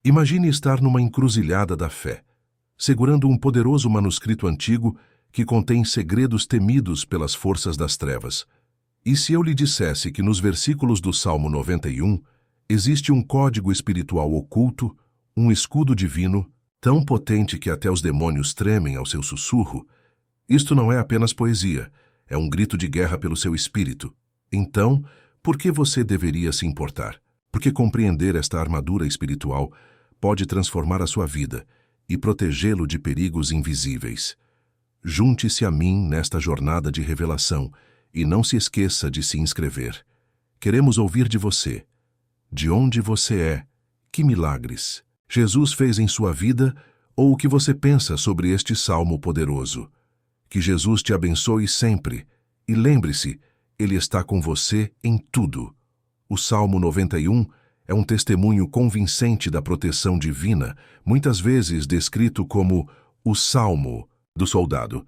Imagine estar numa encruzilhada da fé, segurando um poderoso manuscrito antigo que contém segredos temidos pelas forças das trevas. E se eu lhe dissesse que nos versículos do Salmo 91 existe um código espiritual oculto, um escudo divino, tão potente que até os demônios tremem ao seu sussurro? Isto não é apenas poesia, é um grito de guerra pelo seu espírito. Então, por que você deveria se importar? Porque compreender esta armadura espiritual pode transformar a sua vida e protegê-lo de perigos invisíveis. Junte-se a mim nesta jornada de revelação e não se esqueça de se inscrever. Queremos ouvir de você. De onde você é? Que milagres Jesus fez em sua vida ou o que você pensa sobre este salmo poderoso? Que Jesus te abençoe sempre e lembre-se, Ele está com você em tudo. O Salmo 91 é um testemunho convincente da proteção divina, muitas vezes descrito como o Salmo do Soldado,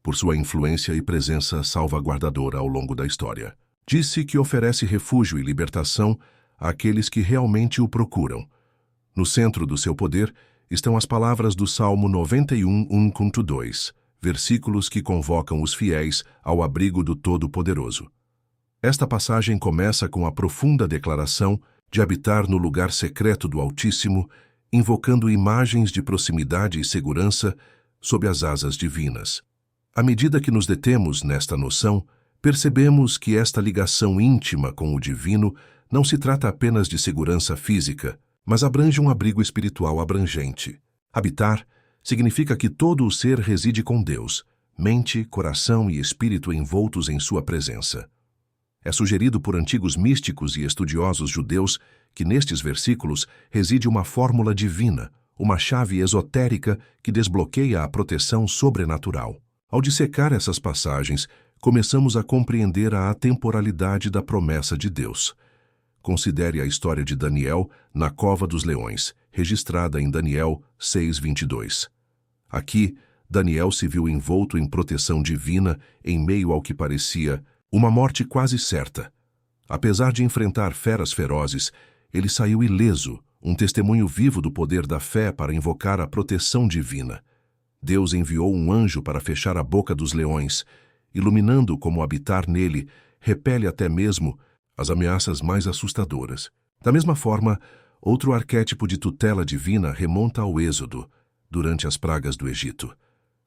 por sua influência e presença salvaguardadora ao longo da história. Disse que oferece refúgio e libertação àqueles que realmente o procuram. No centro do seu poder estão as palavras do Salmo 91, 1-2, versículos que convocam os fiéis ao abrigo do Todo-Poderoso. Esta passagem começa com a profunda declaração de habitar no lugar secreto do Altíssimo, invocando imagens de proximidade e segurança sob as asas divinas. À medida que nos detemos nesta noção, percebemos que esta ligação íntima com o divino não se trata apenas de segurança física, mas abrange um abrigo espiritual abrangente. Habitar significa que todo o ser reside com Deus, mente, coração e espírito envoltos em sua presença. É sugerido por antigos místicos e estudiosos judeus que nestes versículos reside uma fórmula divina, uma chave esotérica que desbloqueia a proteção sobrenatural. Ao dissecar essas passagens, começamos a compreender a atemporalidade da promessa de Deus. Considere a história de Daniel na Cova dos Leões, registrada em Daniel 6:22. Aqui, Daniel se viu envolto em proteção divina em meio ao que parecia uma morte quase certa. Apesar de enfrentar feras ferozes, ele saiu ileso, um testemunho vivo do poder da fé para invocar a proteção divina. Deus enviou um anjo para fechar a boca dos leões, iluminando como habitar nele repele até mesmo as ameaças mais assustadoras. Da mesma forma, outro arquétipo de tutela divina remonta ao Êxodo, durante as pragas do Egito.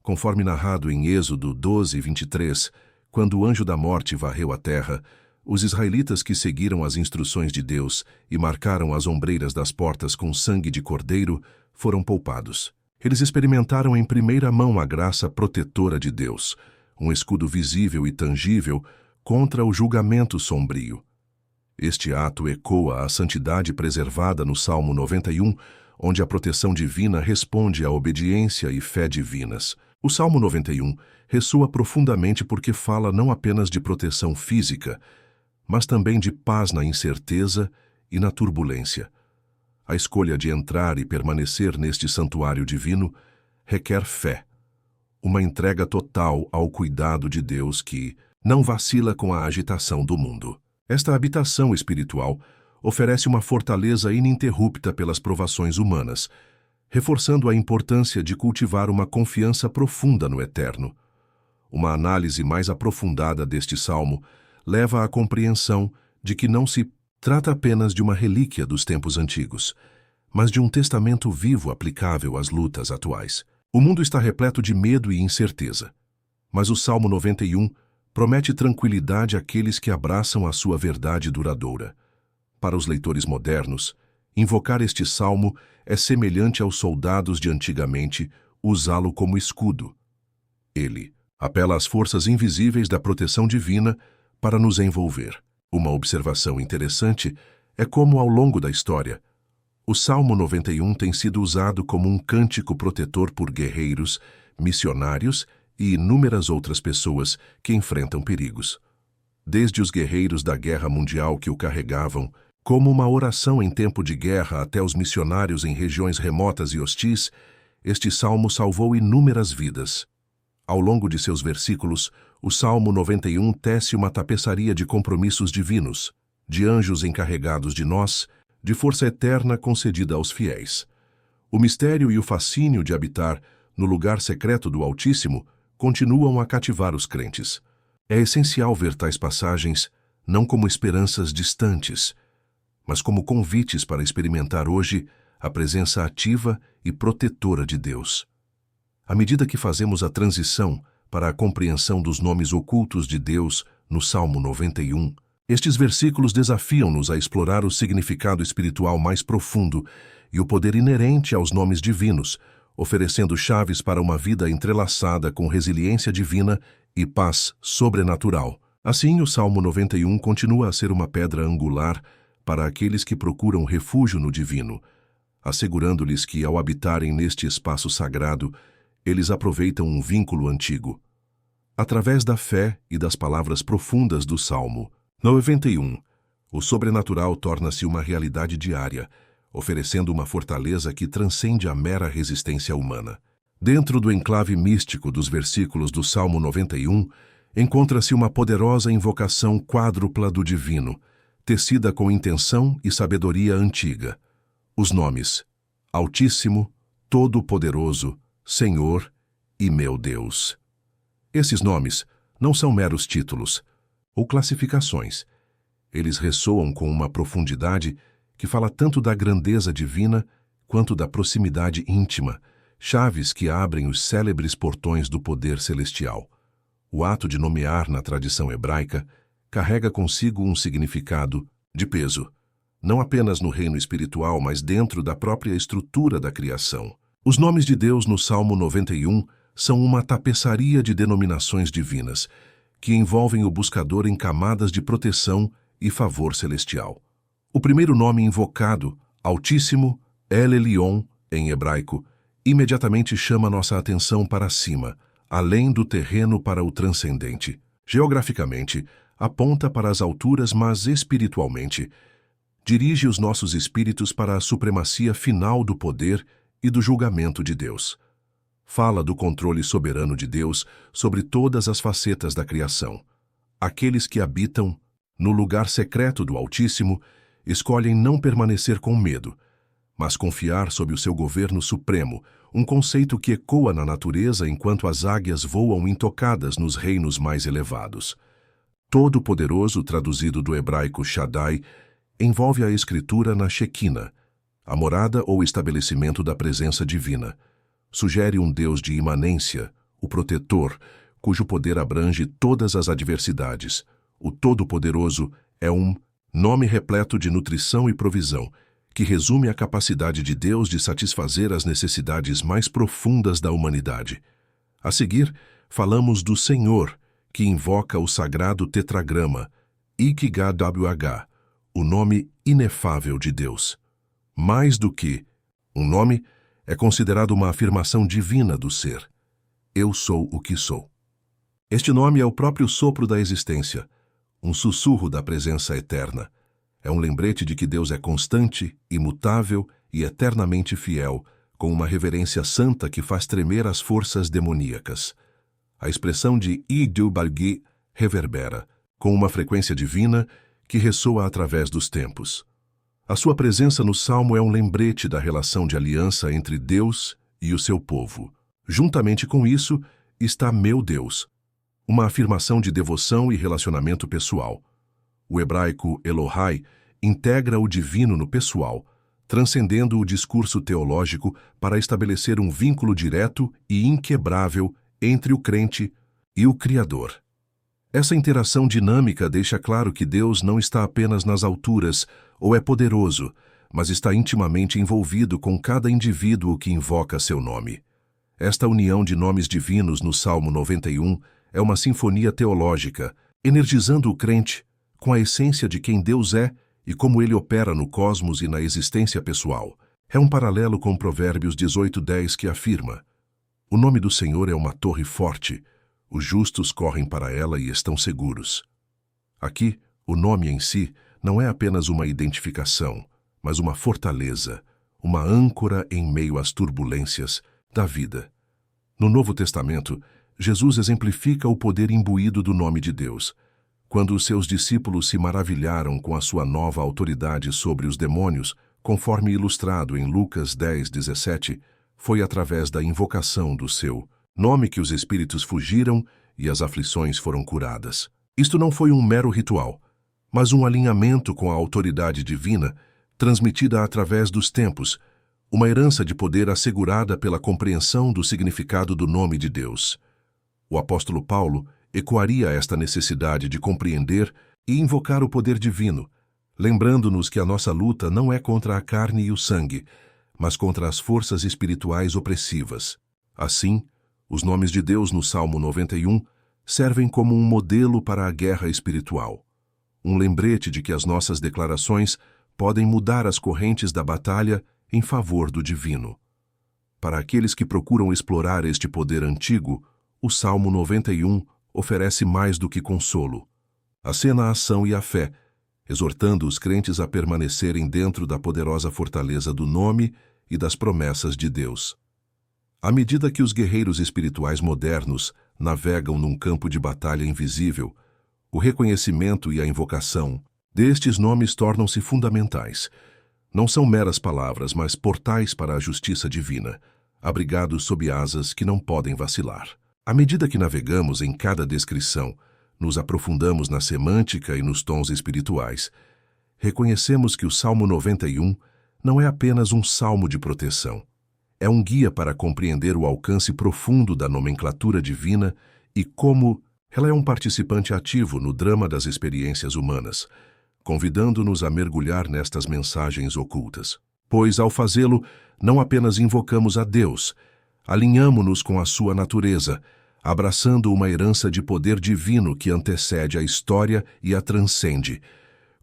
Conforme narrado em Êxodo 12:23, quando o anjo da morte varreu a terra, os israelitas que seguiram as instruções de Deus e marcaram as ombreiras das portas com sangue de cordeiro foram poupados. Eles experimentaram em primeira mão a graça protetora de Deus, um escudo visível e tangível contra o julgamento sombrio. Este ato ecoa a santidade preservada no Salmo 91, onde a proteção divina responde à obediência e fé divinas. O Salmo 91 ressoa profundamente porque fala não apenas de proteção física, mas também de paz na incerteza e na turbulência. A escolha de entrar e permanecer neste santuário divino requer fé, uma entrega total ao cuidado de Deus que não vacila com a agitação do mundo. Esta habitação espiritual oferece uma fortaleza ininterrupta pelas provações humanas, reforçando a importância de cultivar uma confiança profunda no Eterno. Uma análise mais aprofundada deste salmo leva à compreensão de que não se trata apenas de uma relíquia dos tempos antigos, mas de um testamento vivo aplicável às lutas atuais. O mundo está repleto de medo e incerteza, mas o Salmo 91 promete tranquilidade àqueles que abraçam a sua verdade duradoura. Para os leitores modernos, invocar este salmo é semelhante aos soldados de antigamente usá-lo como escudo. Ele apela às forças invisíveis da proteção divina para nos envolver. Uma observação interessante é como, ao longo da história, o Salmo 91 tem sido usado como um cântico protetor por guerreiros, missionários e inúmeras outras pessoas que enfrentam perigos. Desde os guerreiros da Guerra Mundial que o carregavam, como uma oração em tempo de guerra até os missionários em regiões remotas e hostis, este salmo salvou inúmeras vidas. Ao longo de seus versículos, o Salmo 91 tece uma tapeçaria de compromissos divinos, de anjos encarregados de nós, de força eterna concedida aos fiéis. O mistério e o fascínio de habitar no lugar secreto do Altíssimo continuam a cativar os crentes. É essencial ver tais passagens não como esperanças distantes, mas como convites para experimentar hoje a presença ativa e protetora de Deus. À medida que fazemos a transição para a compreensão dos nomes ocultos de Deus no Salmo 91, estes versículos desafiam-nos a explorar o significado espiritual mais profundo e o poder inerente aos nomes divinos, oferecendo chaves para uma vida entrelaçada com resiliência divina e paz sobrenatural. Assim, o Salmo 91 continua a ser uma pedra angular para aqueles que procuram refúgio no divino, assegurando-lhes que, ao habitarem neste espaço sagrado, eles aproveitam um vínculo antigo. Através da fé e das palavras profundas do Salmo 91, o sobrenatural torna-se uma realidade diária, oferecendo uma fortaleza que transcende a mera resistência humana. Dentro do enclave místico dos versículos do Salmo 91, encontra-se uma poderosa invocação quádrupla do divino, tecida com intenção e sabedoria antiga. Os nomes Altíssimo, Todo-Poderoso, Senhor e Meu Deus. Esses nomes não são meros títulos ou classificações. Eles ressoam com uma profundidade que fala tanto da grandeza divina quanto da proximidade íntima, chaves que abrem os célebres portões do poder celestial. O ato de nomear na tradição hebraica carrega consigo um significado de peso, não apenas no reino espiritual, mas dentro da própria estrutura da criação. Os nomes de Deus no Salmo 91 são uma tapeçaria de denominações divinas, que envolvem o buscador em camadas de proteção e favor celestial. O primeiro nome invocado, Altíssimo, El Elyon, em hebraico, imediatamente chama nossa atenção para cima, além do terreno para o transcendente. Geograficamente, aponta para as alturas, mas espiritualmente, dirige os nossos espíritos para a supremacia final do poder e do julgamento de Deus. Fala do controle soberano de Deus sobre todas as facetas da criação. Aqueles que habitam no lugar secreto do Altíssimo escolhem não permanecer com medo, mas confiar sob o seu governo supremo, um conceito que ecoa na natureza enquanto as águias voam intocadas nos reinos mais elevados. Todo-Poderoso, traduzido do hebraico Shaddai, envolve a escritura na Shequina, a morada ou estabelecimento da presença divina. Sugere um Deus de imanência, o protetor, cujo poder abrange todas as adversidades. O Todo-Poderoso é um nome repleto de nutrição e provisão, que resume a capacidade de Deus de satisfazer as necessidades mais profundas da humanidade. A seguir, falamos do Senhor, que invoca o sagrado tetragrama, IKGWH, o nome inefável de Deus. Mais do que um nome, é considerado uma afirmação divina do ser. Eu sou o que sou. Este nome é o próprio sopro da existência, um sussurro da presença eterna. É um lembrete de que Deus é constante, imutável e eternamente fiel, com uma reverência santa que faz tremer as forças demoníacas. A expressão de Idubalgi reverbera, com uma frequência divina que ressoa através dos tempos. A sua presença no Salmo é um lembrete da relação de aliança entre Deus e o seu povo. Juntamente com isso está Meu Deus, uma afirmação de devoção e relacionamento pessoal. O hebraico Elohai integra o divino no pessoal, transcendendo o discurso teológico para estabelecer um vínculo direto e inquebrável entre o crente e o Criador. Essa interação dinâmica deixa claro que Deus não está apenas nas alturas ou é poderoso, mas está intimamente envolvido com cada indivíduo que invoca seu nome. Esta união de nomes divinos no Salmo 91 é uma sinfonia teológica, energizando o crente com a essência de quem Deus é e como ele opera no cosmos e na existência pessoal. É um paralelo com Provérbios 18:10 que afirma: o nome do Senhor é uma torre forte, os justos correm para ela e estão seguros. Aqui, o nome em si não é apenas uma identificação, mas uma fortaleza, uma âncora em meio às turbulências da vida. No Novo Testamento, Jesus exemplifica o poder imbuído do nome de Deus. quando os seus discípulos se maravilharam com a sua nova autoridade sobre os demônios, conforme ilustrado em Lucas 10:17, foi através da invocação do seu nome que os espíritos fugiram e as aflições foram curadas. Isto não foi um mero ritual, mas um alinhamento com a autoridade divina, transmitida através dos tempos, uma herança de poder assegurada pela compreensão do significado do nome de Deus. O apóstolo Paulo ecoaria esta necessidade de compreender e invocar o poder divino, lembrando-nos que a nossa luta não é contra a carne e o sangue, mas contra as forças espirituais opressivas. Assim, os nomes de Deus no Salmo 91 servem como um modelo para a guerra espiritual, um lembrete de que as nossas declarações podem mudar as correntes da batalha em favor do divino. Para aqueles que procuram explorar este poder antigo, o Salmo 91 oferece mais do que consolo. Acena a ação e a fé, exortando os crentes a permanecerem dentro da poderosa fortaleza do nome e das promessas de Deus. À medida que os guerreiros espirituais modernos navegam num campo de batalha invisível, o reconhecimento e a invocação destes nomes tornam-se fundamentais. Não são meras palavras, mas portais para a justiça divina, abrigados sob asas que não podem vacilar. À medida que navegamos em cada descrição, nos aprofundamos na semântica e nos tons espirituais, reconhecemos que o Salmo 91 não é apenas um salmo de proteção. É um guia para compreender o alcance profundo da nomenclatura divina e como ela é um participante ativo no drama das experiências humanas, convidando-nos a mergulhar nestas mensagens ocultas. Pois, ao fazê-lo, não apenas invocamos a Deus, alinhamo-nos com a sua natureza, abraçando uma herança de poder divino que antecede a história e a transcende.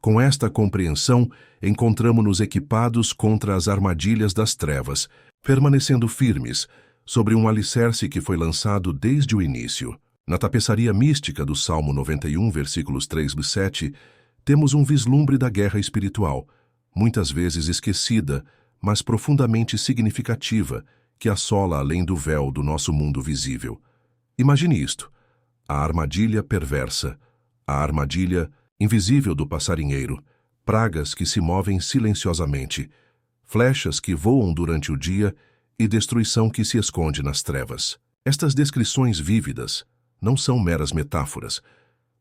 Com esta compreensão, encontramo-nos equipados contra as armadilhas das trevas, permanecendo firmes sobre um alicerce que foi lançado desde o início. Na tapeçaria mística do Salmo 91, versículos 3 e 7, temos um vislumbre da guerra espiritual, muitas vezes esquecida, mas profundamente significativa, que assola além do véu do nosso mundo visível. Imagine isto: a armadilha perversa, a armadilha invisível do passarinheiro, pragas que se movem silenciosamente, flechas que voam durante o dia e destruição que se esconde nas trevas. Estas descrições vívidas não são meras metáforas,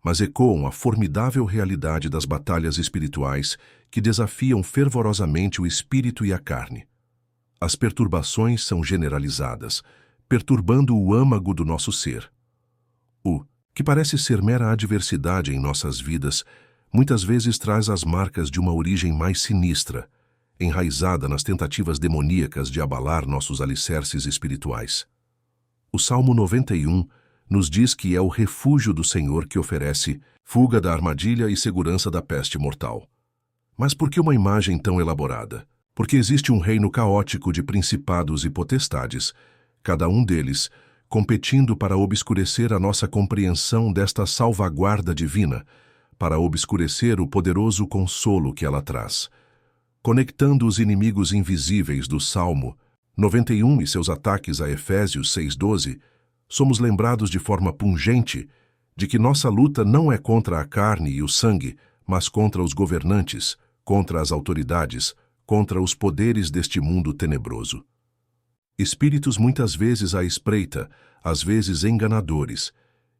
mas ecoam a formidável realidade das batalhas espirituais que desafiam fervorosamente o espírito e a carne. As perturbações são generalizadas, perturbando o âmago do nosso ser. O que parece ser mera adversidade em nossas vidas, muitas vezes traz as marcas de uma origem mais sinistra, enraizada nas tentativas demoníacas de abalar nossos alicerces espirituais. O Salmo 91 nos diz que é o refúgio do Senhor que oferece fuga da armadilha e segurança da peste mortal. Mas por que uma imagem tão elaborada? Porque existe um reino caótico de principados e potestades, cada um deles competindo para obscurecer a nossa compreensão desta salvaguarda divina, para obscurecer o poderoso consolo que ela traz. Conectando os inimigos invisíveis do Salmo 91 e seus ataques a Efésios 6:12, somos lembrados de forma pungente de que nossa luta não é contra a carne e o sangue, mas contra os governantes, contra as autoridades, contra os poderes deste mundo tenebroso. Espíritos muitas vezes à espreita, às vezes enganadores,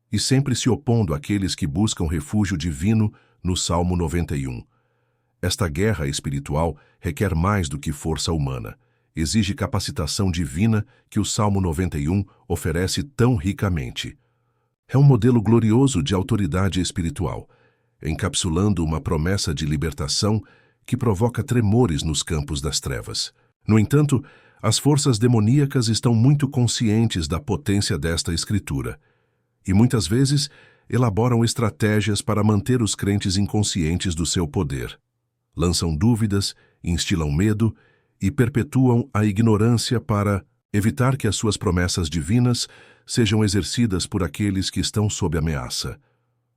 e sempre se opondo àqueles que buscam refúgio divino no Salmo 91. Esta guerra espiritual requer mais do que força humana. Exige capacitação divina que o Salmo 91 oferece tão ricamente. É um modelo glorioso de autoridade espiritual, encapsulando uma promessa de libertação que provoca tremores nos campos das trevas. No entanto, as forças demoníacas estão muito conscientes da potência desta escritura e muitas vezes elaboram estratégias para manter os crentes inconscientes do seu poder. Lançam dúvidas, instilam medo e perpetuam a ignorância para evitar que as suas promessas divinas sejam exercidas por aqueles que estão sob ameaça.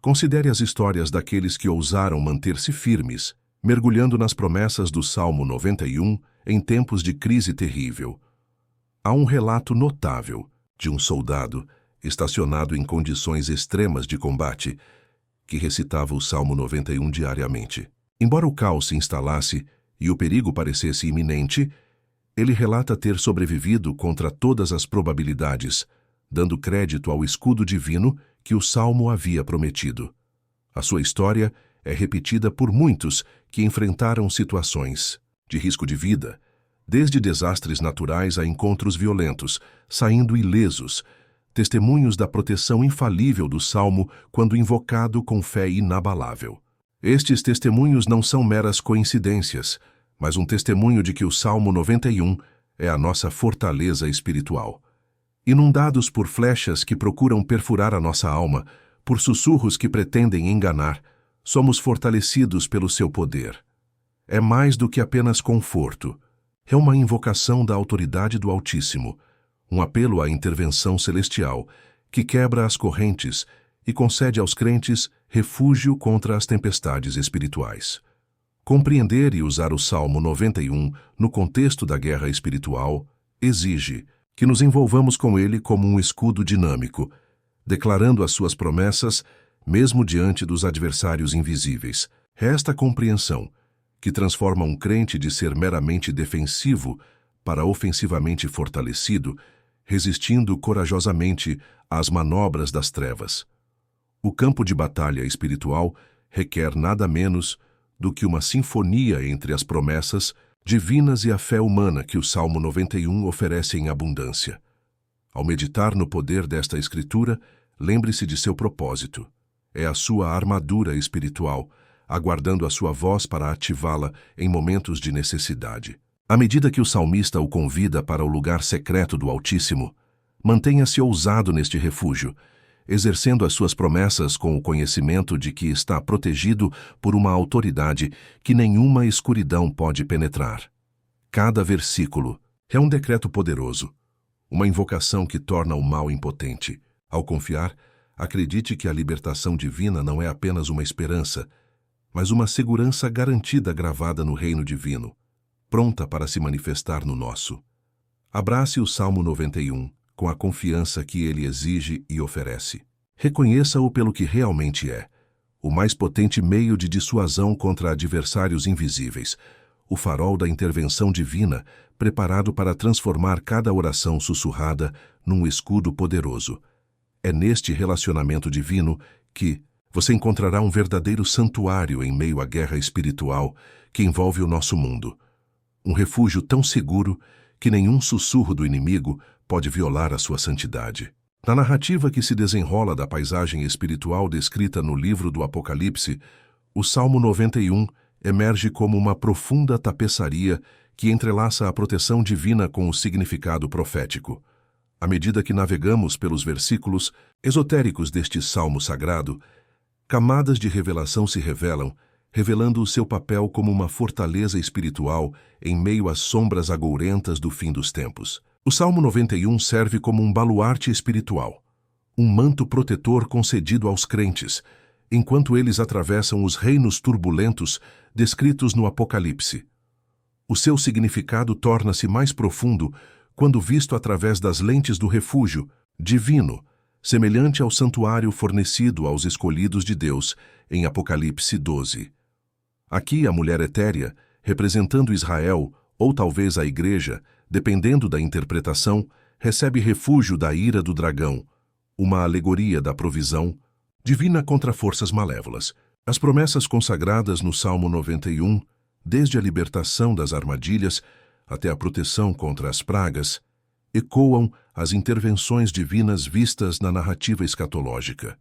Considere as histórias daqueles que ousaram manter-se firmes, mergulhando nas promessas do Salmo 91 em tempos de crise terrível. Há um relato notável de um soldado estacionado em condições extremas de combate, que recitava o Salmo 91 diariamente. Embora o caos se instalasse e o perigo parecesse iminente, ele relata ter sobrevivido contra todas as probabilidades, dando crédito ao escudo divino que o Salmo havia prometido. A sua história é repetida por muitos que enfrentaram situações de risco de vida, desde desastres naturais a encontros violentos, saindo ilesos, testemunhos da proteção infalível do Salmo quando invocado com fé inabalável. Estes testemunhos não são meras coincidências, mas um testemunho de que o Salmo 91 é a nossa fortaleza espiritual. Inundados por flechas que procuram perfurar a nossa alma, por sussurros que pretendem enganar, somos fortalecidos pelo seu poder. É mais do que apenas conforto. É uma invocação da autoridade do Altíssimo, um apelo à intervenção celestial que quebra as correntes e concede aos crentes refúgio contra as tempestades espirituais. Compreender e usar o Salmo 91 no contexto da guerra espiritual exige que nos envolvamos com ele como um escudo dinâmico, declarando as suas promessas mesmo diante dos adversários invisíveis. É esta compreensão que transforma um crente de ser meramente defensivo para ofensivamente fortalecido, resistindo corajosamente às manobras das trevas. O campo de batalha espiritual requer nada menos do que uma sinfonia entre as promessas divinas e a fé humana que o Salmo 91 oferece em abundância. Ao meditar no poder desta escritura, lembre-se de seu propósito. É a sua armadura espiritual, aguardando a sua voz para ativá-la em momentos de necessidade. À medida que o salmista o convida para o lugar secreto do Altíssimo, mantenha-se ousado neste refúgio, exercendo as suas promessas com o conhecimento de que está protegido por uma autoridade que nenhuma escuridão pode penetrar. Cada versículo é um decreto poderoso, uma invocação que torna o mal impotente. Ao confiar, acredite que a libertação divina não é apenas uma esperança, mas uma segurança garantida gravada no reino divino, pronta para se manifestar no nosso. Abrace o Salmo 91 com a confiança que ele exige e oferece. Reconheça-o pelo que realmente é, o mais potente meio de dissuasão contra adversários invisíveis, o farol da intervenção divina, preparado para transformar cada oração sussurrada num escudo poderoso. É neste relacionamento divino que você encontrará um verdadeiro santuário em meio à guerra espiritual que envolve o nosso mundo. Um refúgio tão seguro que nenhum sussurro do inimigo pode violar a sua santidade. Na narrativa que se desenrola da paisagem espiritual descrita no livro do Apocalipse, o Salmo 91 emerge como uma profunda tapeçaria que entrelaça a proteção divina com o significado profético. À medida que navegamos pelos versículos esotéricos deste salmo sagrado, camadas de revelação se revelam, revelando o seu papel como uma fortaleza espiritual em meio às sombras agourentas do fim dos tempos. O Salmo 91 serve como um baluarte espiritual, um manto protetor concedido aos crentes, enquanto eles atravessam os reinos turbulentos descritos no Apocalipse. O seu significado torna-se mais profundo quando visto através das lentes do refúgio divino, semelhante ao santuário fornecido aos escolhidos de Deus em Apocalipse 12. Aqui a mulher etérea, representando Israel, ou talvez a igreja, dependendo da interpretação, recebe refúgio da ira do dragão, uma alegoria da provisão divina contra forças malévolas. As promessas consagradas no Salmo 91, desde a libertação das armadilhas até a proteção contra as pragas, ecoam as intervenções divinas vistas na narrativa escatológica.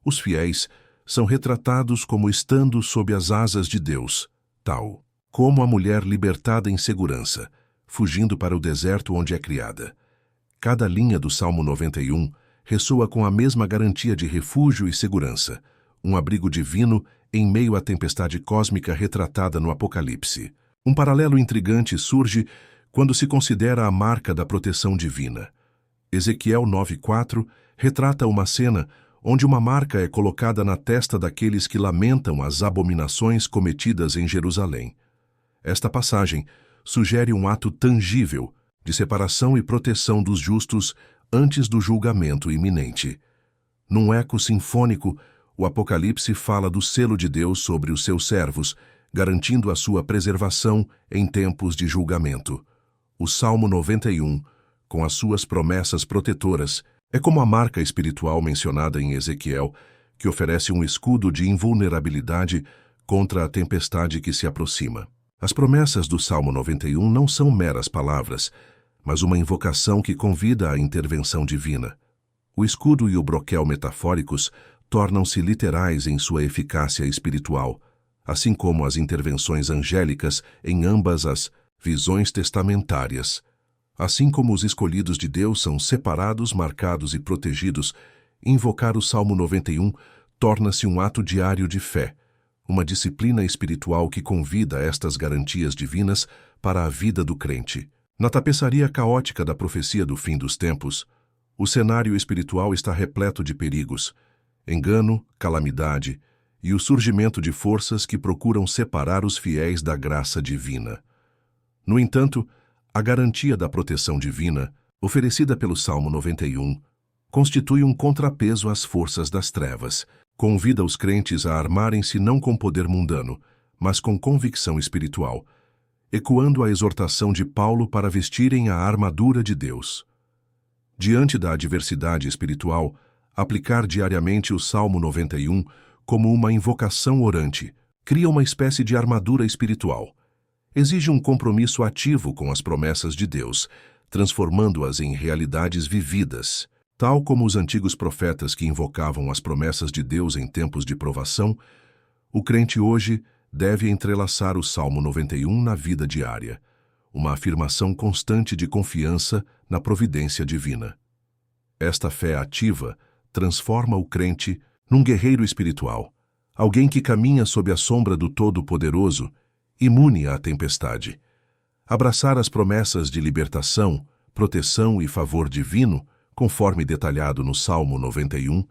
Os fiéis são retratados como estando sob as asas de Deus, tal como a mulher libertada em segurança, fugindo para o deserto onde é criada. Cada linha do Salmo 91 ressoa com a mesma garantia de refúgio e segurança, um abrigo divino em meio à tempestade cósmica retratada no Apocalipse. Um paralelo intrigante surge quando se considera a marca da proteção divina. Ezequiel 9:4 retrata uma cena onde uma marca é colocada na testa daqueles que lamentam as abominações cometidas em Jerusalém. Esta passagem sugere um ato tangível de separação e proteção dos justos antes do julgamento iminente. Num eco sinfônico, o Apocalipse fala do selo de Deus sobre os seus servos, garantindo a sua preservação em tempos de julgamento. O Salmo 91, com as suas promessas protetoras, é como a marca espiritual mencionada em Ezequiel, que oferece um escudo de invulnerabilidade contra a tempestade que se aproxima. As promessas do Salmo 91 não são meras palavras, mas uma invocação que convida à intervenção divina. O escudo e o broquel metafóricos tornam-se literais em sua eficácia espiritual, assim como as intervenções angélicas em ambas as visões testamentárias. Assim como os escolhidos de Deus são separados, marcados e protegidos, invocar o Salmo 91 torna-se um ato diário de fé, uma disciplina espiritual que convida estas garantias divinas para a vida do crente. Na tapeçaria caótica da profecia do fim dos tempos, o cenário espiritual está repleto de perigos, engano, calamidade e o surgimento de forças que procuram separar os fiéis da graça divina. No entanto, a garantia da proteção divina, oferecida pelo Salmo 91, constitui um contrapeso às forças das trevas, convida os crentes a armarem-se não com poder mundano, mas com convicção espiritual, ecoando a exortação de Paulo para vestirem a armadura de Deus. Diante da adversidade espiritual, aplicar diariamente o Salmo 91 como uma invocação orante cria uma espécie de armadura espiritual. Exige um compromisso ativo com as promessas de Deus, transformando-as em realidades vividas. Tal como os antigos profetas que invocavam as promessas de Deus em tempos de provação, o crente hoje deve entrelaçar o Salmo 91 na vida diária, uma afirmação constante de confiança na providência divina. Esta fé ativa transforma o crente num guerreiro espiritual, alguém que caminha sob a sombra do Todo-Poderoso, imune à tempestade. Abraçar as promessas de libertação, proteção e favor divino, conforme detalhado no Salmo 91,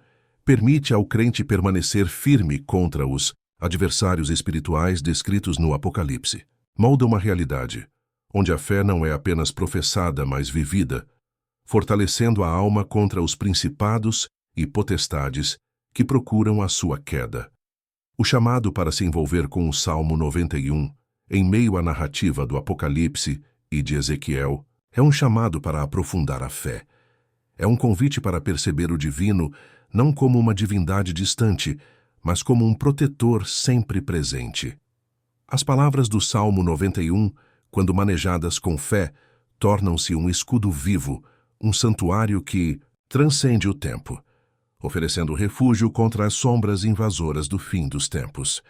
permite ao crente permanecer firme contra os adversários espirituais descritos no Apocalipse. Molda uma realidade, onde a fé não é apenas professada, mas vivida, fortalecendo a alma contra os principados e potestades que procuram a sua queda. O chamado para se envolver com o Salmo 91, em meio à narrativa do Apocalipse e de Ezequiel, é um chamado para aprofundar a fé. É um convite para perceber o divino não como uma divindade distante, mas como um protetor sempre presente. As palavras do Salmo 91, quando manejadas com fé, tornam-se um escudo vivo, um santuário que transcende o tempo, oferecendo refúgio contra as sombras invasoras do fim dos tempos.